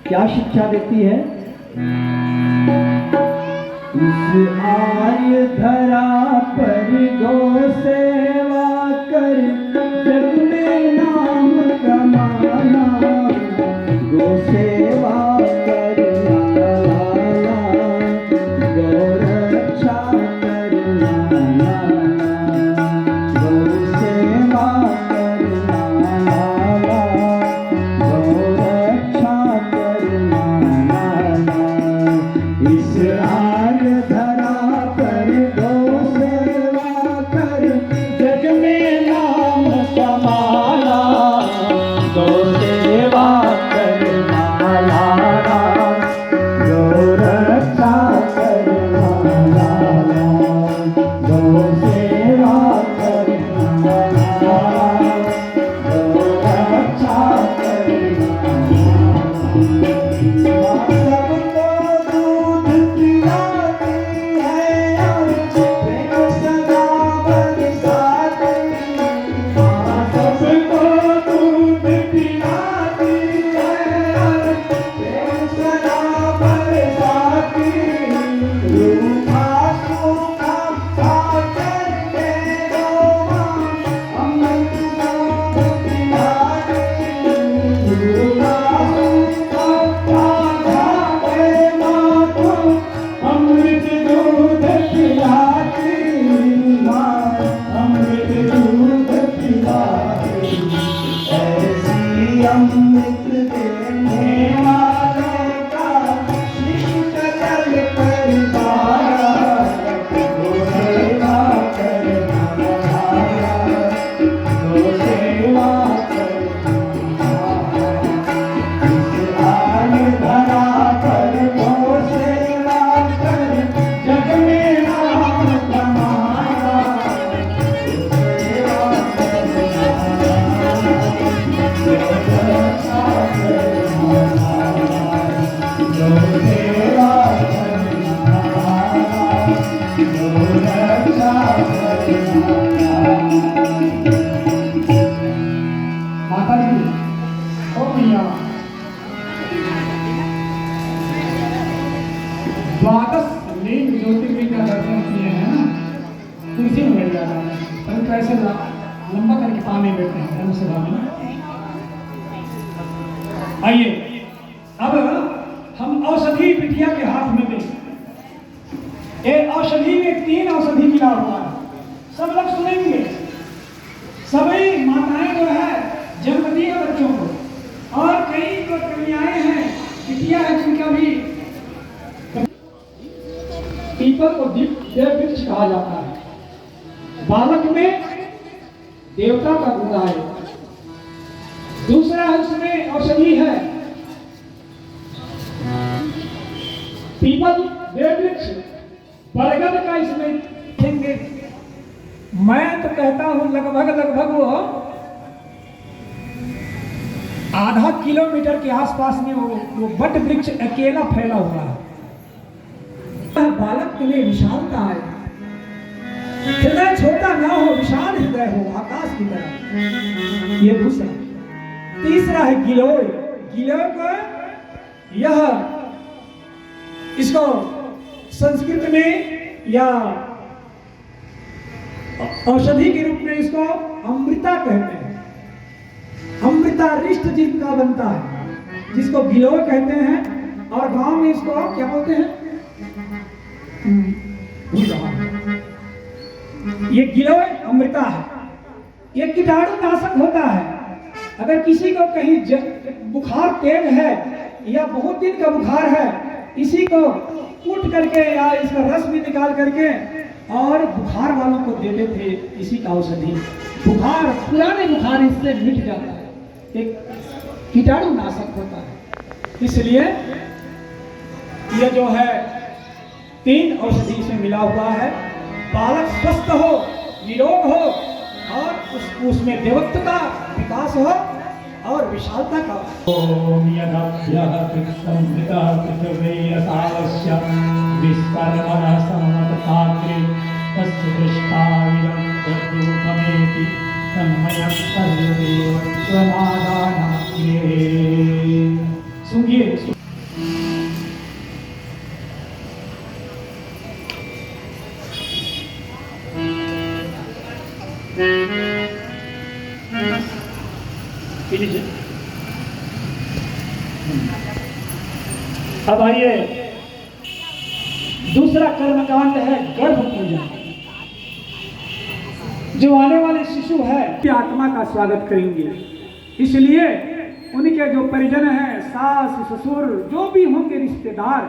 क्या शिक्षा देती है? इस आय धरा पर गौ सेवा कर, जग में नाम कमाना, गौ सेवा करना लाला, गौ रक्षा करना लाला, गौ सेवा करना लाला, गौ रक्षा करना लाला। इस आय धरा पर गौ सेवा कर, जग में नाम कमाना, गौ सेवा करना लाला, गौ रक्षा करना लाला, गौ सेवा करना लाला, गौ रक्षा करना लाला। सबको दूध पिलाती है और प्रेम सदा बरसाती, सबको दूध पिलाती है और प्रेम सदा बरसाती, रूखा सूखा खा करके रोमा, अमृत दूध पिलाती, रूखा सूखा खा के माँ को अमृत दूध पिलाती, माँ अमृत दूध पिलाती। ऐसी अमृत देने वालों का निष्ठ जल पर पाया, गौ सेवा करना लाला, गौ सेवा करना लाला। इस आय धरा पर गौ सेवा कर, जग में नाम कमाना, गौ सेवा करना लाला, गौ रक्षा करना लाला, गौ सेवा करना लाला, गौ रक्षा करना लाला। माता जी, ओ मैया, द्वादश लिंग ज्योतिर्लिंग का दर्शन किए हैं ना, कुर्सी में बैठ जाता है, परंतु ऐसे लंबा करके पानी बैठते हैं धर्मसभा में। आइए अब हम औषधि बिटिया के हाथ में दें। ये औषधि में 3 औषधि मिला हुआ है, सब लोग सुनेंगे। सभी माताएं जो है जन्मती है बच्चों को, और कई तो कन्याएं हैं, बिटिया है जिनका भी पीपल को देव वृक्ष कहा जाता है। बालक में देवता का गुण है। दूसरा है उसमें औषधि है पीपल देव वृक्ष, बरगद का इसमें देखेंगे। मैं तो कहता हूं लगभग वो आधा किलोमीटर के आसपास में वो बट वृक्ष अकेला फैला हुआ है। बालक के लिए विशालता है, हृदय छोटा ना हो, विशाल हृदय हो, आकाश की तरह। ये दूसरा। तीसरा है गिलोय। गिलोय को यह इसको संस्कृत में या औषधि के रूप में इसको अमृता कहते हैं। अमृता रिष्ट जिसका बनता है, जिसको गिलोय कहते हैं, और गांव में इसको क्या बोलते हैं? ये गिलोय अमृता है। ये कीटाणु नाशक होता है। अगर किसी को कहीं बुखार तेज है या बहुत दिन का बुखार है, इसी को कूट करके या इसका रस भी निकाल करके और बुखार वालों को देते थे। इसी का औषधि, बुखार पुराने बुखार इससे मिट जाता है। एक कीटाणु नाशक होता है। इसलिए यह जो है 3 औषधि से मिला हुआ है। बालक स्वस्थ हो, निरोग हो, और उसमें देवत्व का विकास हो और विशालता का। ओम यदाभ्यः कृष्णमृता कृतवेयसावस्य विस्कर्मणः सममतपात्रे तस्य दृष्टाविरं तद्रूपमेति तन्मयं सर्वदेव स्वमादानात्ये। सुनिए। अब आइए, दूसरा कर्मकांड है गर्भ पूजन। जो आने वाले शिशु है की आत्मा का स्वागत करेंगे, इसलिए उनके जो परिजन हैं, सास ससुर जो भी होंगे रिश्तेदार,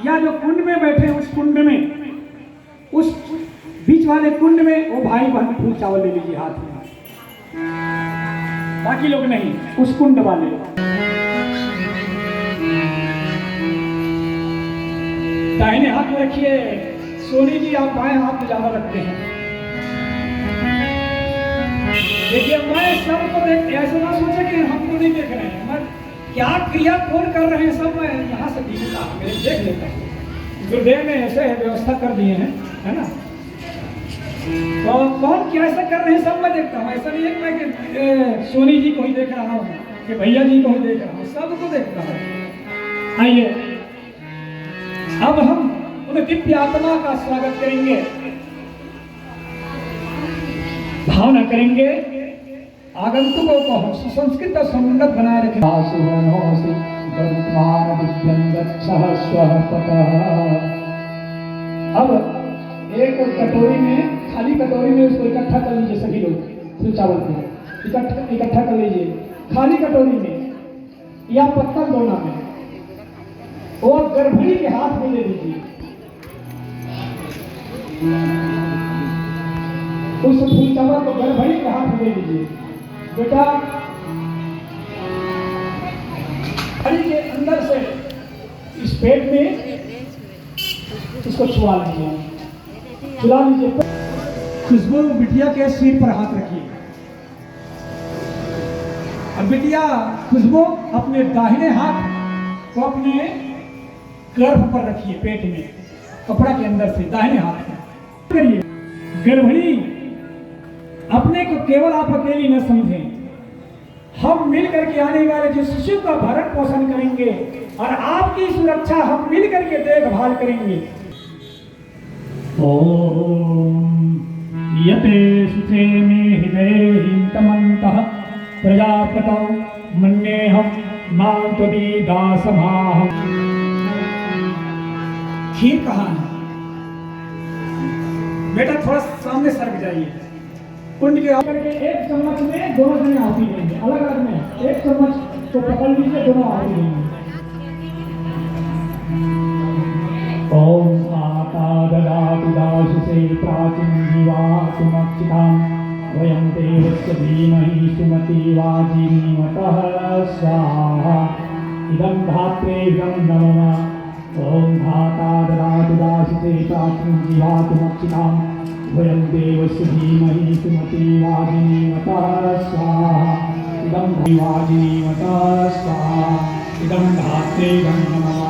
या जो कुंड में बैठे उस कुंड में, उस बीच वाले कुंड में वो भाई बहन फूल चावल ले लीजिए हाथ में, बाकी लोग नहीं, उस कुंड वाले। दाहिने हाथ में रखिए। सोनी जी आप बाएं हाथ में ज्यादा रखते हैं। देखिए मैं सबको देख, ऐसा ना सोचे कि हमको नहीं देख रहे हैं, मैं क्या क्रिया कौन कर रहे हैं सब मैं यहाँ से दिखता मेरे देख लेता हूँ। गुरुदेव ने ऐसे व्यवस्था कर दिए हैं, है ना, तो कौन क्या ऐसा कर रहे हैं सब मैं देखता हूँ। ऐसा नहीं है कि मैं कि सोनी जी को ही देख रहा हूँ कि भैया जी को ही देख रहा हूँ, सबको देखता हूँ। आइए अब हम उन दिव्य आत्मा का स्वागत करेंगे, भावना करेंगे, आगंतुकों को हम सुसंस्कृत और समुन्नत बनाए रखें। अब एक कटोरी में, खाली कटोरी में उसको इकट्ठा कर लीजिए, सभी लोग फिर चावल को इकट्ठा कर लीजिए खाली कटोरी में या पत्तल दोना में, और गर्भणी के हाथ में ले लीजिए। उस फूल चावल को गर्भणी के हाथ में ले लीजिए। बेटा हरी के अंदर से इस पेट में इसको छुआ लीजिए, चुला लीजिए। खुशबू बिटिया के सिर पर हाथ रखिए। अब बिटिया खुशबू अपने दाहिने हाथ को अपने गर्भ पर रखिए, पेट में कपड़ा के अंदर से दाहिने हाथ में करिए। गर्भणी अपने को केवल आप अकेली न समझें, हम मिल करके आने वाले जो शिशु का भरण पोषण करेंगे और आपकी सुरक्षा हम मिल करके देखभाल करेंगे। ओम यते सुते में हृदयन्तमन्तः प्रजापतौ मन्येऽहं मां त्वदीदासमाहम्। खीर कहाँ है? बेटा थोड़ा सामने सरक जाइए। कुंड के आकर के एक चम्मच में दोनों जने आहुति देंगे, अलग अलग में एक चम्मच को पकड़ लीजिए, दोनों आहुति देंगे। ओम आता ददातु दाशुषे प्राचीन जीवातुमक्षितां वयं देवस्य धीमहि सुमति वाजिनीमतः स्वाहा। इदं धात्रे इदं नमः। ओम धाता ददातु दाशुषे प्राचीन जीवातुमक्षितां वयं देवस्य धीमहि सुमति वाजिनीमतः स्वाहा। इदं वाजिनीमतः स्वाहा। इदं धात्रे इदं नमः।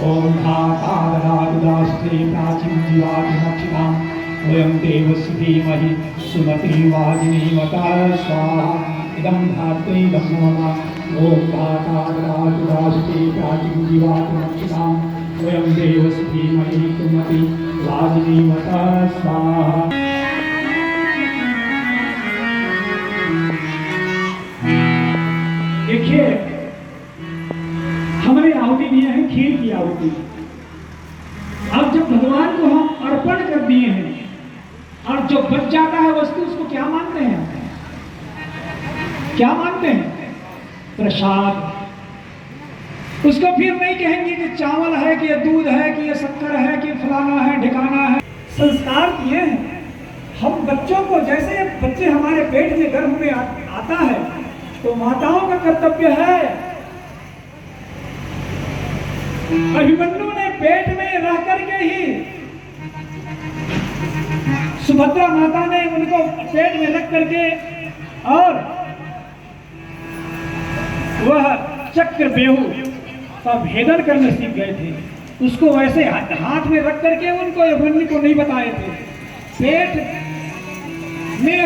ओम धाता ददातु दाशुषे प्राचीन जीवातुमक्षितां वयं देवस्य धीमहि सुमति वाजिनीमतः स्वाहा। इदं धात्रे इदं नमः। ओम धाता ददातु दाशुषे प्राचीन जीवातुमक्षितां वयं देवस्य धीमहि सुमति वाजिनीमतः स्वाहा। देखिए हमने आहुति दिए हैं, खीर की आहुति। अब जब भगवान को हम अर्पण कर दिए हैं और जो बच जाता है वस्तु, उसको क्या मानते हैं? क्या मानते हैं? प्रसाद। उसको फिर नहीं कहेंगे कि चावल है कि ये दूध है कि ये शक्कर है कि फलाना है ढिकाना है। संस्कार किए हैं हम बच्चों को। जैसे बच्चे हमारे पेट में गर्भ में आता है तो माताओं का कर्तव्य है। अभिमन्यु ने पेट में रह करके ही, सुभद्रा माता ने उनको पेट में रख करके और वह चक्र बेहू का भेदन करने सीख गए थे। उसको वैसे हाथ में रख करके उनको अभिमन्यु को नहीं बताए थे। पेट में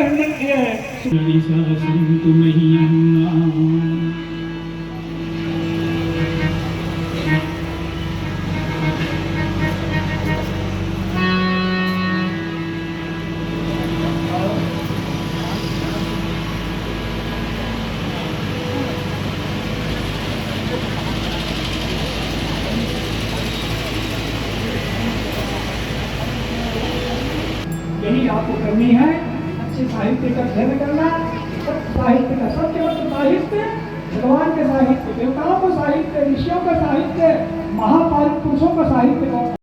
वही आपको करनी है। अच्छे साहित्य का अध्ययन करना, सब साहित्य का, सबके मतलब साहित्य, भगवान के साहित्य, देवताओं का साहित्य, ऋषियों का साहित्य, महापुरुषों का साहित्य